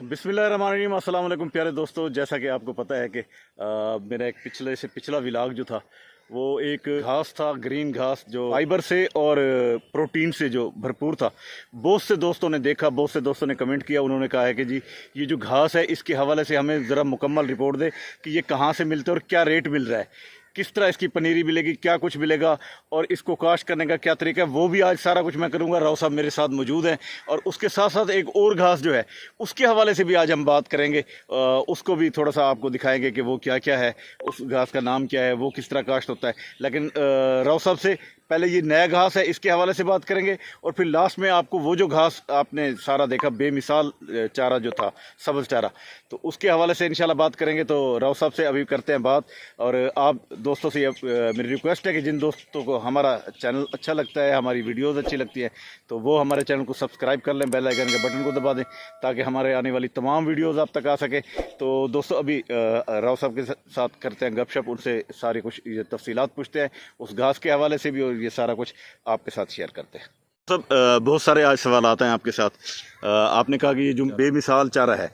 बिस्मिल्लाहिर्रहमानिर्रहीम। अस्सलाम वालेकुम प्यारे दोस्तों, जैसा कि आपको पता है कि मेरा एक पिछला व्लॉग जो था वो एक घास था, ग्रीन घास जो फाइबर से और प्रोटीन से जो भरपूर था। बहुत से दोस्तों ने देखा, बहुत से दोस्तों ने कमेंट किया, उन्होंने कहा है कि जी ये जो घास है इसके हवाले से हमें ज़रा मुकम्मल रिपोर्ट दे कि ये कहाँ से मिलते हैं और क्या रेट मिल रहा है, किस तरह इसकी पनीरी मिलेगी, क्या कुछ मिलेगा और इसको काश्त करने का क्या तरीका है, वो भी आज सारा कुछ मैं करूंगा। राव साहब मेरे साथ मौजूद हैं और उसके साथ साथ एक और घास जो है उसके हवाले से भी आज हम बात करेंगे। उसको भी थोड़ा सा आपको दिखाएंगे कि वो क्या क्या है, उस घास का नाम क्या है, वो किस तरह काश्त होता है। लेकिन राव साहब से पहले ये नया घास है इसके हवाले से बात करेंगे और फिर लास्ट में आपको वो जो घास आपने सारा देखा, बेमिसाल चारा जो था, सब्ज़ चारा, तो उसके हवाले से इंशाल्लाह बात करेंगे। तो राव साहब से अभी करते हैं बात। और आप दोस्तों से मेरी रिक्वेस्ट है कि जिन दोस्तों को हमारा चैनल अच्छा लगता है, हमारी वीडियोस अच्छी लगती हैं, तो वो हमारे चैनल को सब्सक्राइब कर लें, बेल आइकन के बटन को दबा दें ताकि हमारे आने वाली तमाम वीडियोज़ आप तक आ सके। तो दोस्तों अभी राव साहब के साथ करते हैं गपशप, उनसे सारी कुछ ये तफसीलात पूछते हैं उस घास के हवाले से भी, और ये सारा कुछ आपके साथ शेयर करते हैं। सब बहुत सारे आज सवाल आते हैं आपके साथ। आपने कहा कि ये जो बेमिसाल चारा है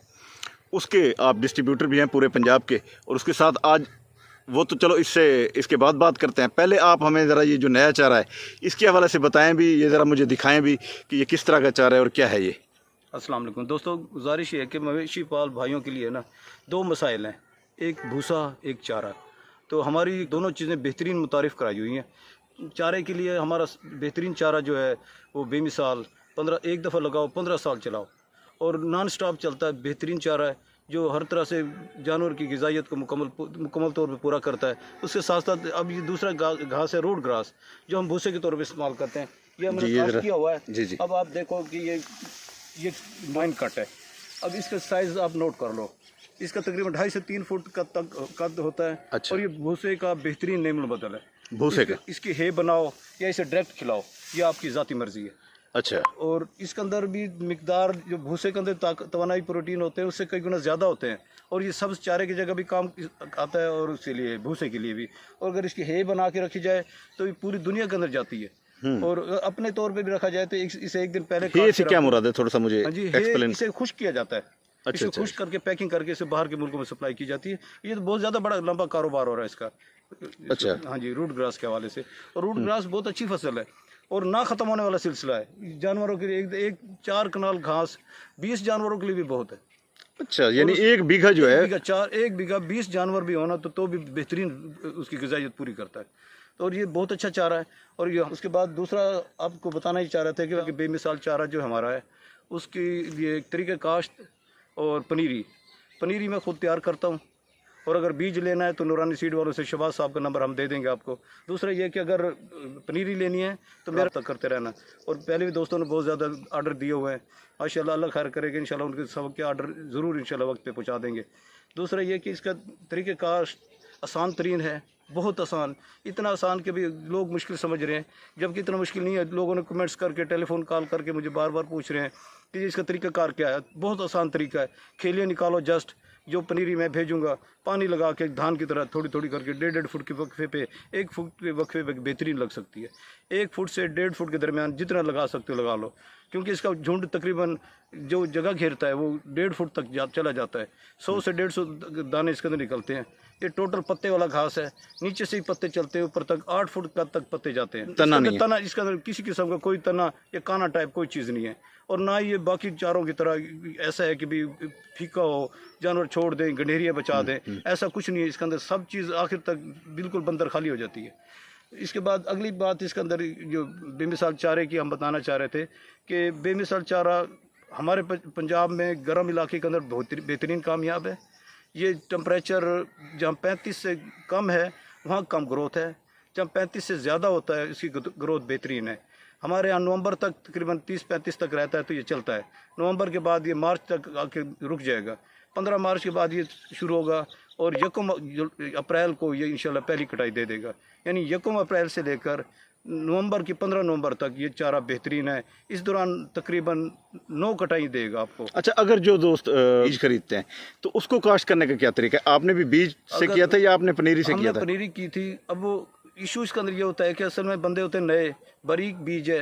उसके आप डिस्ट्रीब्यूटर भी हैं पूरे पंजाब के, और उसके साथ आज वो तो चलो इसके बाद बात करते हैं। पहले आप हमें ज़रा ये जो नया चारा है इसके हवाले से बताएं भी, ये ज़रा मुझे दिखाएं भी कि ये किस तरह का चारा है और क्या है ये। अस्सलाम वालेकुम दोस्तों, गुजारिश है कि मवेशी पाल भाइयों के लिए ना दो मसाइल हैं, एक भूसा एक चारा। तो हमारी दोनों चीज़ें बेहतरीन मुतारिफ़ कराई हुई हैं। चारे के लिए हमारा बेहतरीन चारा जो है वो बेमिसाल 15 एक दफ़ा लगाओ 15 साल चलाओ, और नॉन स्टॉप चलता है। बेहतरीन चारा है जो हर तरह से जानवर की ग़िज़ाइयत को मुकम्मल तौर पे पूरा करता है। उसके साथ साथ अब ये दूसरा घास है रोड ग्रास, जो हम भूसे के तौर पे इस्तेमाल करते हैं। ये हमने काश्त किया हुआ है जी। अब आप देखो कि ये 9 कट है। अब इसका साइज़ आप नोट कर लो, इसका तकरीबन 2.5 से 3 फुट का तक कद होता है। अच्छा। और ये भूसे का बेहतरीन नेमल बदल है। भूसे का इसकी है बनाओ या इसे डायरेक्ट खिलाओ, ये आपकी ज़ाती मर्जी है। अच्छा। और इसके अंदर भी मिकदार जो भूसे के अंदर तवानाई प्रोटीन होते हैं उससे कई गुना ज़्यादा होते हैं, और ये सब्ज़ चारे की जगह भी काम आता है और उसके लिए भूसे के लिए भी। और अगर इसकी है बना के रखी जाए तो ये पूरी दुनिया के अंदर जाती है, और अपने तौर पे भी रखा जाए तो इसे एक दिन पहले से क्या मुराद है, थोड़ा सा मुझे एक्सप्लेन। इसे खुश्क किया जाता है। इसे खुश्क करके पैकिंग करके इसे बाहर के मुल्कों में सप्लाई की जाती है। ये तो बहुत ज़्यादा बड़ा लंबा कारोबार हो रहा है इसका। अच्छा। हाँ जी, रूट ग्रास के हवाले से। और रूट ग्रास बहुत अच्छी फसल है और ना ख़त्म होने वाला सिलसिला है। जानवरों के लिए एक 4 कनाल घास 20 जानवरों के लिए भी बहुत है। अच्छा, यानी एक बीघा जो है एक बीघा 20 जानवर भी होना तो भी बेहतरीन उसकी ग़िज़ाइयत पूरी करता है। तो और ये बहुत अच्छा चारा है। और ये उसके बाद दूसरा आपको बताना ही चाह रहे थे कि बेमिसाल चारा जो हमारा है उसकी ये तरीक़े काश्त और पनीरी मैं ख़ुद तैयार करता हूँ। और अगर बीज लेना है तो नूरानी सीड वालों से शहबाज साहब का नंबर हम दे देंगे आपको। दूसरा ये कि अगर पनीरी लेनी है तो मेरा तक करते रहना। और पहले भी दोस्तों ने बहुत ज़्यादा आर्डर दिए हुए हैं, माशाल्लाह, अल्लाह खैर करेगा, इंशाल्लाह उनके सबके आर्डर ज़रूर इंशाल्लाह वक्त पे पहुंचा देंगे। दूसरा ये कि इसका तरीक़ेकार आसान तरीन है, बहुत आसान, इतना आसान कि भी लोग मुश्किल समझ रहे हैं, जबकि इतना मुश्किल नहीं है। लोगों ने कमेंट्स करके, टेलीफोन कॉल करके मुझे बार बार पूछ रहे हैं कि इसका तरीक़ाकार क्या है। बहुत आसान तरीका है, खेलियाँ निकालो, जस्ट जो पनीरी मैं भेजूंगा पानी लगा के धान की तरह थोड़ी थोड़ी करके 1.5 फुट के वक्फे पे, 1 फुट के वक्फे पे बेहतरीन लग सकती है। 1 फुट से 1.5 फुट के दरमियान जितना लगा सकते हो लगा लो, क्योंकि इसका झुंड तकरीबन जो जगह घेरता है वो 1.5 फुट तक चला जाता है। 100 से 150 दाने इसके अंदर निकलते हैं। ये टोटल पत्ते वाला घास है, नीचे से ही पत्ते चलते हैं ऊपर तक 8 फुट का तक पत्ते जाते हैं। तना इसके अंदर किसी किस्म का कोई तना या काना टाइप कोई चीज़ नहीं है। और ना ये बाकी चारों की तरह ऐसा है कि भी फीका हो, जानवर छोड़ दें, गंडेरिया बचा दें, ऐसा कुछ नहीं है। इसके अंदर सब चीज़ आखिर तक बिल्कुल बंदर खाली हो जाती है। इसके बाद अगली बात इसके अंदर जो बेमिसाल चारे की हम बताना चाह रहे थे कि बेमिसाल चारा हमारे पंजाब में गर्म इलाके के अंदर बहुत बेहतरीन कामयाब है। ये टेम्परेचर जहाँ 35 से कम है वहाँ कम ग्रोथ है, जहाँ 35 से ज़्यादा होता है इसकी ग्रोथ बेहतरीन है। हमारे यहाँ नवंबर तक तकरीबन 30-35 तक रहता है तो ये चलता है। नवंबर के बाद ये मार्च तक आके रुक जाएगा। 15 मार्च के बाद ये शुरू होगा और 1 अप्रैल को ये इंशाल्लाह पहली कटाई दे देगा। यानी 1 अप्रैल से लेकर नवंबर की 15 नवंबर तक ये चारा बेहतरीन है। इस दौरान तकरीबन 9 कटाई देगा आपको। अच्छा, अगर जो दोस्त बीज खरीदते हैं तो उसको काश्त करने का क्या तरीका है? आपने भी बीज से किया था या आपने पनीरी से किया था? पनीरी की थी। अब वो इशू इसके अंदर ये होता है कि असल में बंदे होते हैं नए, बारीक बीज है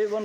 A1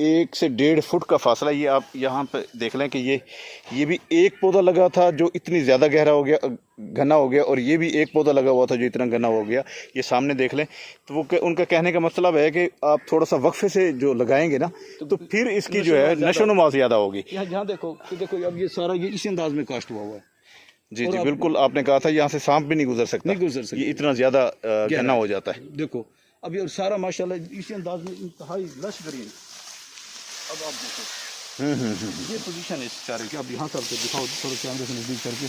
1 से 1.5 फुट का फासला, ये आप यहाँ पे देख लें कि ये भी एक पौधा लगा था जो इतनी ज़्यादा गहरा हो गया, घना हो गया, और ये भी एक पौधा लगा हुआ था जो इतना घना हो गया। ये सामने देख लें। तो वो उनका कहने का मतलब है कि आप थोड़ा सा वक्फे से जो लगाएंगे ना तो फिर इसकी जो है नशोनुमा ज़्यादा होगी। यहाँ देखो, तो देखो अब ये सारा ये इसी अंदाज में कास्ट हुआ है। जी जी बिल्कुल, आपने कहा था यहाँ से सांप भी नहीं गुजर सकता, ये इतना ज़्यादा घना हो जाता है। देखो अब ये सारा माशाल्लाह इसी अंदाज में इंतहाई लश ग्रीन। अब आप देखो ये पोजीशन है इस चारे की। अब यहाँ से आपको दिखाओ थोड़ा कैमरे से नजदीक करके,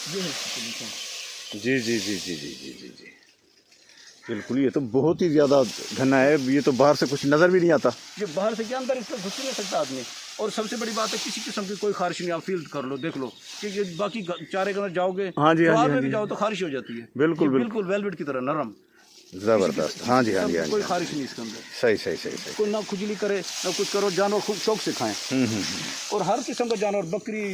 ये है इसकी पोजीशन। जी जी जी जी जी जी जी जी बिल्कुल, ये तो बहुत ही ज़्यादा घना है, ये तो बाहर से कुछ नज़र भी नहीं आता। ये बाहर से क्या अंदर इसका घुस नहीं सकता आदमी। और सबसे बड़ी बात है किसी किस्म की कोई खारिश नहीं, आप फील कर लो, देख लो कि ये बाकी चारे के अंदर जाओगे, हाँ जी, हाँ जी, में भी जाओ तो खारिश हो जाती है। बिल्कुल बिल्कुल वेलवेट की तरह नरम, जबरदस्त। हाँ जी हाँ जी हाँ जी, कोई खारिश नहीं इसके अंदर। सही सही सही सही। कोई ना खुजली करे ना कुछ करो, जानवर खूब शौक से खाएं। और हर किस्म का जानवर, बकरी,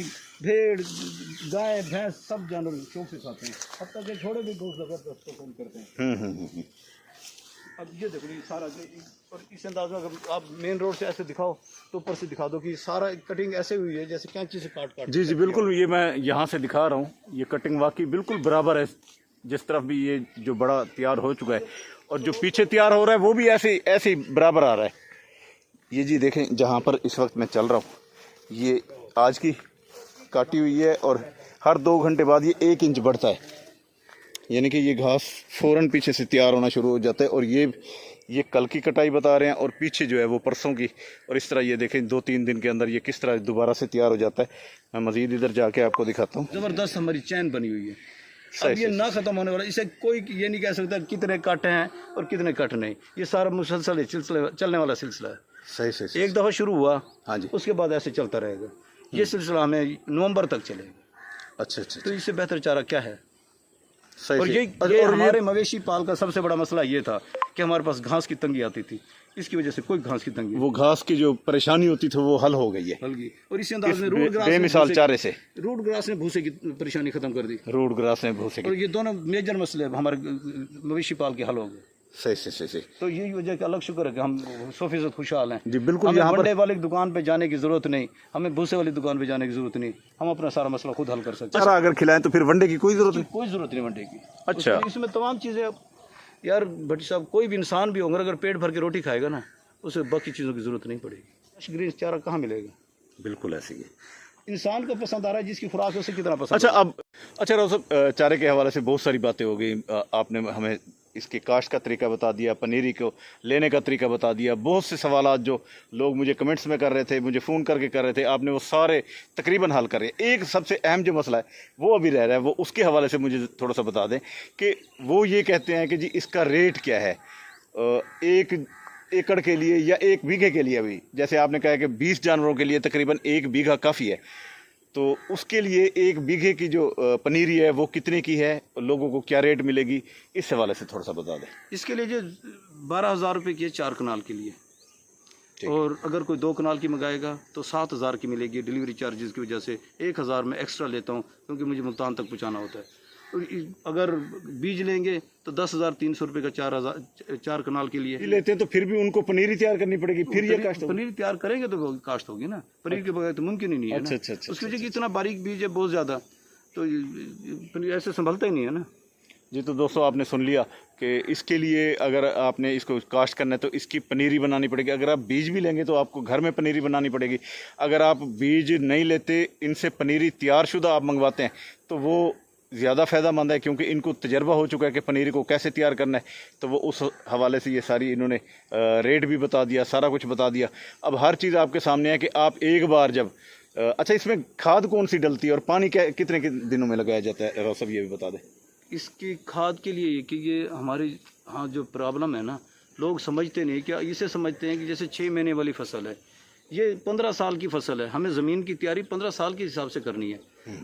भेड़, गाय, भैंस, सब जानवर शौक से खाते हैं। अब तक ये छोड़े भी गोश्त जबरदस्त पसंद करते हैं। अब ये देखो ये सारा, और इस अंदाज में अगर आप मेन रोड से ऐसे दिखाओ तो ऊपर से दिखा दो कि सारा कटिंग ऐसे हुई है जैसे कैंची से काट काट। जी जी बिल्कुल, ये मैं यहाँ से दिखा रहा हूँ, ये कटिंग वाकई बिल्कुल बराबर है। जिस तरफ भी ये जो बड़ा तैयार हो चुका है और जो पीछे तैयार हो रहा है वो भी ऐसे ही बराबर आ रहा है। ये जी देखें, जहाँ पर इस वक्त मैं चल रहा हूँ ये आज की काटी हुई है और हर 2 घंटे बाद ये 1 इंच बढ़ता है, यानी कि ये घास फ़ौरन पीछे से तैयार होना शुरू हो जाता है। और ये कल की कटाई बता रहे हैं और पीछे जो है वो परसों की। और इस तरह ये देखें 2-3 दिन के अंदर ये किस तरह दोबारा से तैयार हो जाता है। मैं मज़ीद इधर जाके आपको दिखाता हूँ। ज़बरदस्त हमारी चैन बनी हुई है। अब ये ना ख़त्म होने वाला, इसे कोई ये नहीं कह सकता कितने कट हैं और कितने कट नहीं। ये सारा मुसलसल सिलसिला, चलने वाला सिलसिला है। सही सही। एक दफ़ा शुरू हुआ, हाँ जी, उसके बाद ऐसे चलता रहेगा। ये सिलसिला हमें नवंबर तक चलेगा। अच्छा अच्छा। तो इससे बेहतर चारा क्या है। सही और ये हमारे मवेशी पाल का सबसे बड़ा मसला ये था कि हमारे पास घास की तंगी आती थी। इसकी वजह से कोई घास की तंगी, वो घास की जो परेशानी होती थी वो हल हो गई है। और इसी अंदाज में रूट ग्रास बेमिसाल चारे से, रूट ग्रास ने भूसे की परेशानी खत्म कर दी। रूट ग्रास ने भूसे की, और ये दोनों मेजर मसले हमारे मवेशी पाल के हल हो गए। सही सही सही सही। तो यही वजह का अलग शुक्र है कि हम 100% खुशहाल हैं। जी बिल्कुल, हमें मंडे वाली दुकान पे जाने की जरूरत नहीं, हमें भूसे वाली दुकान पे जाने की जरूरत नहीं, हम अपना सारा मसला खुद हल कर सकते हैं। चारा अगर खिलाएं तो फिर वनडे की कोई जरूरत नहीं, कोई जरूरत नहीं वनडे की। अच्छा, इसमें तमाम चीज़ें यार भट्टी साहब, कोई भी इंसान भी होगा अगर पेट भर के रोटी खाएगा ना, उसे बाकी चीज़ों की जरूरत नहीं पड़ेगी। ग्रीन चारा कहाँ मिलेगा? बिल्कुल ऐसे ही इंसान को पसंद आ रहा है, जिसकी खुराक है उसे कितना पसंद। अच्छा अब अच्छा राव साहब, चारे के हवाले से बहुत सारी बातें हो गई। आपने हमें इसके काश्त का तरीका बता दिया, पनीरी को लेने का तरीका बता दिया। बहुत से सवालात जो लोग मुझे कमेंट्स में कर रहे थे, मुझे फ़ोन करके कर रहे थे, आपने वो सारे तकरीबन हल कर रहे हैं। एक सबसे अहम जो मसला है वो अभी रह रहा है, वो उसके हवाले से मुझे थोड़ा सा बता दें कि वो ये कहते हैं कि जी इसका रेट क्या है 1 एकड़ के लिए या 1 बीघे के लिए। अभी जैसे आपने कहा कि 20 जानवरों के लिए तकरीबन 1 बीघा काफ़ी है, तो उसके लिए 1 बीघे की जो पनीरी है वो कितने की है, लोगों को क्या रेट मिलेगी, इस हवाले से थोड़ा सा बता दें। इसके लिए जो 12,000 रुपये की है 4 कनाल के लिए, और अगर कोई 2 कनाल की मंगाएगा तो 7,000 की मिलेगी। डिलीवरी चार्जेस की वजह से 1,000 में एक्स्ट्रा लेता हूँ क्योंकि मुझे मुल्तान तक पहुँचाना होता है। अगर बीज लेंगे तो 10,300 रुपये का 4 कनाल के लिए लेते हैं, तो फिर भी उनको पनीरी तैयार करनी पड़ेगी, फिर ये काश्त होगी। पनीर तैयार करेंगे तो काश्त होगी ना, पनीर के बगैर तो मुमकिन ही नहीं है। अच्छा, उसकी वजह इतना बारीक बीज है बहुत ज़्यादा, तो पनीर ऐसे संभलता ही नहीं है ना। जी तो दोस्तों आपने सुन लिया कि इसके लिए अगर आपने इसको काश्त करना है तो इसकी पनीरी बनानी पड़ेगी। अगर आप बीज भी लेंगे तो आपको घर में पनीरी बनानी पड़ेगी। अगर आप बीज नहीं लेते, इनसे पनीरी तैयार शुदा आप मंगवाते हैं तो वो ज़्यादा फ़ायदेमंद है, क्योंकि इनको तजर्बा हो चुका है कि पनीरी को कैसे तैयार करना है। तो वो उस हवाले से ये सारी इन्होंने रेट भी बता दिया, सारा कुछ बता दिया। अब हर चीज़ आपके सामने है कि आप एक बार जब अच्छा इसमें खाद कौन सी डलती है और पानी कितने दिनों में लगाया जाता है, राव साहब ये भी बता दें। इसकी खाद के लिए कि ये हमारी जो प्रॉब्लम है ना, लोग समझते नहीं, क्या इसे समझते हैं कि जैसे 6 महीने वाली फसल है, ये 15 साल की फसल है। हमें ज़मीन की तैयारी 15 साल के हिसाब से करनी है।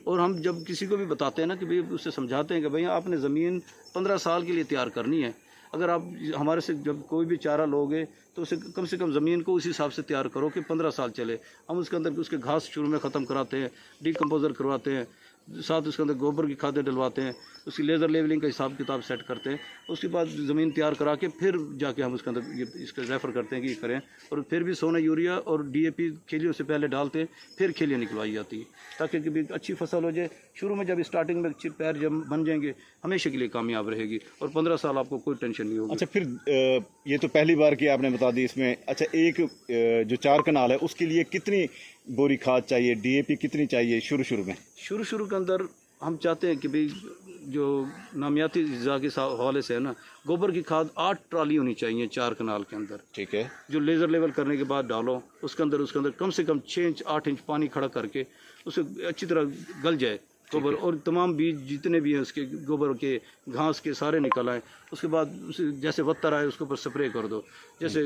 और हम जब किसी को भी बताते हैं ना कि भाई, उससे समझाते हैं कि भाई आपने ज़मीन 15 साल के लिए तैयार करनी है। अगर आप हमारे से जब कोई भी चारा लोगे तो उसे कम से कम ज़मीन को उस हिसाब से तैयार करो कि 15 साल चले। हम उसके अंदर उसके घास शुरू में ख़त्म कराते हैं, डिकम्पोज़र करवाते हैं, साथ उसके अंदर गोबर की खादें डलवाते हैं, उसकी लेज़र लेवलिंग का हिसाब किताब सेट करते हैं, उसके बाद ज़मीन तैयार करा के फिर जाके हम उसके अंदर ये इसका रेफ़र करते हैं कि ये करें, और फिर भी सोना यूरिया और DAP खेलियों से पहले डालते हैं, फिर खेलियाँ निकलवाई जाती है ताकि कभी अच्छी फसल हो जाए। शुरू में जब स्टार्टिंग में अच्छी पैर जब बन जाएंगे हमेशा के लिए कामयाब रहेगी और 15 साल आपको कोई टेंशन नहीं होगी। अच्छा, फिर ये तो पहली बार की आपने बता दी इसमें। अच्छा, एक जो 4 कनाल है उसके लिए कितनी बोरी खाद चाहिए, DAP कितनी चाहिए शुरू में? शुरू के अंदर हम चाहते हैं कि भाई जो नामियाती ग़िज़ा के हवाले से है ना, गोबर की खाद 8 ट्राली होनी चाहिए 4 कनाल के अंदर। ठीक है। जो लेज़र लेवल करने के बाद डालो उसके अंदर कम से कम 6 इंच 8 इंच पानी खड़ा करके उसे अच्छी तरह गल जाए गोबर, और तमाम बीज जितने भी हैं उसके गोबर के घास के सारे निकल आए। उसके बाद उसे जैसे वत्तर आए उसके ऊपर स्प्रे कर दो, जैसे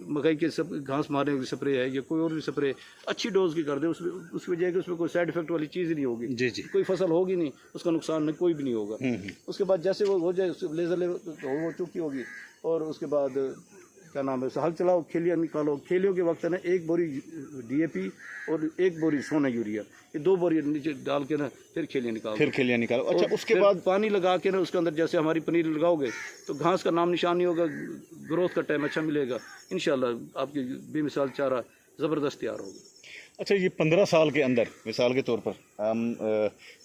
मकई के सब घास मारने की स्प्रे है या कोई और भी स्प्रे अच्छी डोज की कर दे, उसकी वजह कि उसमें कोई साइड इफेक्ट वाली चीज़ ही नहीं होगी। जी जी। कोई फसल होगी नहीं, उसका नुकसान नहीं कोई भी नहीं होगा। उसके बाद जैसे वो हो जाए लेज़र लेवल हो चुकी होगी, और उसके बाद क्या नाम है, हल चलाओ, खेलियाँ निकालो। खेलियों के वक्त है ना 1 बोरी DAP और 1 बोरी सोना यूरिया, ये 2 बोरी नीचे डाल के ना फिर खेलियाँ निकालो। अच्छा, उसके बाद पानी लगा के ना उसके अंदर जैसे हमारी पनीर लगाओगे तो घास का नाम निशान नहीं होगा, ग्रोथ का टाइम अच्छा मिलेगा, इंशाल्लाह आपकी बेमिसाल चारा ज़बरदस्त तैयार होगा। अच्छा, ये 15 साल के अंदर मिसाल के तौर पर हम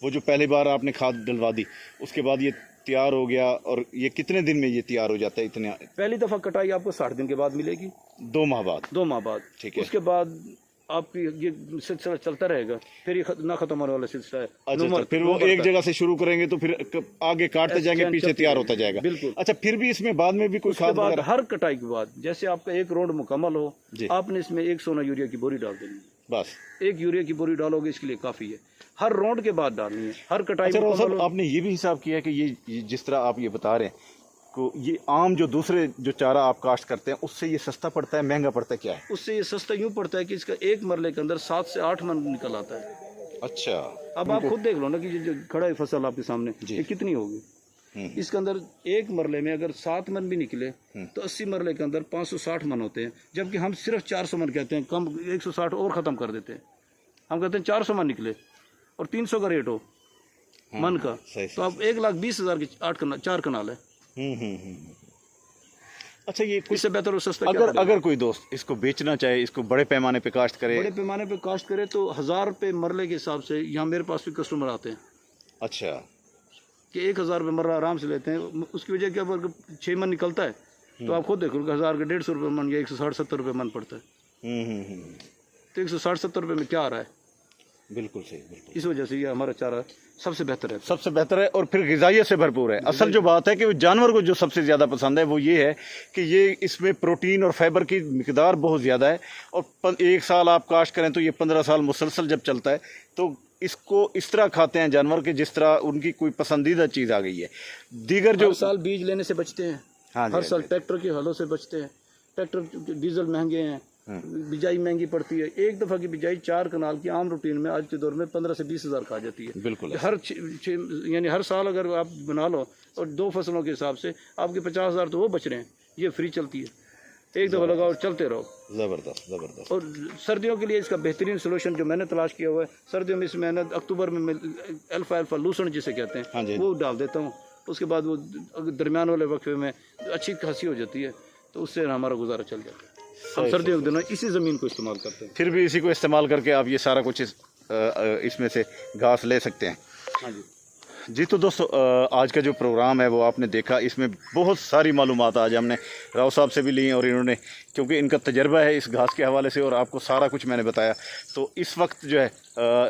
वो जो पहली बार आपने खाद डलवा दी उसके बाद ये तैयार हो गया, और ये कितने दिन में ये तैयार हो जाता है? इतने पहली दफ़ा कटाई आपको 60 दिन के बाद मिलेगी, 2 माह बाद। 2 माह बाद। ठीक है। उसके बाद आपकी ये सिलसिला चलता रहेगा, फिर ये ना खत्म होने वाला सिलसिला है। अच्छा, फिर वो एक जगह से शुरू करेंगे तो फिर आगे काटते जाएंगे, पीछे तैयार होता जाएगा। बिल्कुल। अच्छा, फिर भी इसमें बाद में भी कोई खाद बाद हर कटाई के बाद जैसे आपका 1 राउंड मुकम्मल हो, आपने इसमें 1 सोना यूरिया की बोरी डाल देनी है। बस 1 यूरिया की बोरी डालोगे इसके लिए काफ़ी है, हर राउंड के बाद डालनी है, हर कटाई। अच्छा साहब, आपने ये भी हिसाब किया कि ये जिस तरह आप ये बता रहे हैं को ये आम जो दूसरे जो चारा आप काश्त करते हैं उससे ये सस्ता पड़ता है, महंगा पड़ता है, क्या है? उससे ये सस्ता यूँ पड़ता है कि इसका 1 मरले के अंदर 7 से 8 मन निकल आता है। अच्छा, अब आप खुद देख लो ना कि जो खड़ा है फसल आपके सामने ये कितनी होगी। इसके अंदर 1 मरले में अगर 7 मन भी निकले तो 80 मरले के अंदर 560 मन होते हैं, जबकि हम सिर्फ 400 मन कहते हैं, कम 160 और ख़त्म कर देते हैं। हम कहते हैं 400 मन निकले और 300 का रेट हो मन का, तो आप 1,20,000 के 4 कनाल है। अच्छा, ये इससे बेहतर और सस्ता अगर कोई दोस्त इसको बेचना चाहे, इसको बड़े पैमाने पे काश्त करे, बड़े पैमाने पे काश्त करे तो 1000 रुपये मरले के हिसाब से यहाँ मेरे पास भी कस्टमर आते हैं। अच्छा, कि 1000 रुपये मरला आराम से लेते हैं। उसकी वजह क्या, अगर 6 मन निकलता है तो आप खुद देखो 1000 का 150 रुपये मन या 160-70 रुपये मन पड़ता है। तो 160-70 रुपये में क्या आ रहा है? बिल्कुल सही, बिल्कुल। इस वजह से ये हमारा चारा सबसे बेहतर है, सबसे बेहतर है, और फिर ग़िज़ाइयत से भरपूर है। असल जो बात है कि जानवर को जो सबसे ज़्यादा पसंद है वो ये है कि ये इसमें प्रोटीन और फाइबर की मिकदार बहुत ज़्यादा है, और 1 साल आप काश्त करें तो ये 15 साल मुसलसल जब चलता है तो इसको इस तरह खाते हैं जानवर के जिस तरह उनकी कोई पसंदीदा चीज़ आ गई है। दीगर जो साल बीज लेने से बचते हैं, हर साल ट्रैक्टर के हलों से बचते हैं, ट्रैक्टर डीजल महंगे हैं, बिजाई महंगी पड़ती है। एक दफ़ा की बिजाई 4 कनाल की आम रूटीन में आज के दौर में 15 से 20 हज़ार खा जाती है। बिल्कुल। यानी हर साल अगर आप बना लो और 2 फसलों के हिसाब से आपके 50,000 तो वो बच रहे हैं, ये फ्री चलती है। एक दफ़ा लगाओ और चलते रहो। ज़बरदस्त, ज़बरदस्त। और सर्दियों के लिए इसका बेहतरीन सोल्यूशन जो मैंने तलाश किया हुआ है, सर्दियों में इसमें ना अक्टूबर में अल्फा लूसन जिसे कहते हैं वो डाल देता हूँ। उसके बाद वो दरमियान वाले वक्फे में अच्छी खासी हो जाती है, तो उससे हमारा गुजारा चल जाता है। हम सर्दियों के दिनों इसी ज़मीन को इस्तेमाल करते हैं। फिर भी इसी को इस्तेमाल करके आप ये सारा कुछ इसमें से घास ले सकते हैं। हाँ जी जी। तो दोस्तों, आज का जो प्रोग्राम है वो आपने देखा, इसमें बहुत सारी मालूमात आज हमने राव साहब से भी ली, और इन्होंने क्योंकि इनका तजर्बा है इस घास के हवाले से और आपको सारा कुछ मैंने बताया, तो इस वक्त जो है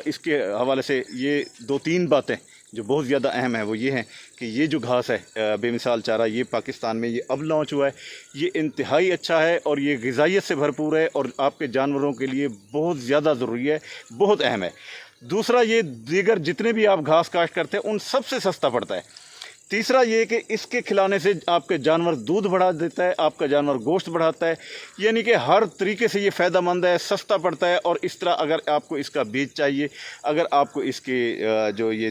इसके हवाले से ये 2-3 बातें जो बहुत ज़्यादा अहम है वो ये हैं कि ये जो घास है बेमिसाल चारा, ये पाकिस्तान में ये अब लॉन्च हुआ है, ये इंतहाई अच्छा है और ये ग़िज़ाइयत से भरपूर है और आपके जानवरों के लिए बहुत ज़्यादा ज़रूरी है, बहुत अहम है। दूसरा, ये दीगर जितने भी आप घास काश्त करते हैं उन सबसे सस्ता पड़ता है। तीसरा ये कि इसके खिलाने से आपके जानवर दूध बढ़ा देता है, आपका जानवर गोश्त बढ़ाता है, यानी कि हर तरीके से ये फ़ायदेमंद है, सस्ता पड़ता है। और इस तरह अगर आपको इसका बीज चाहिए, अगर आपको इसके जो ये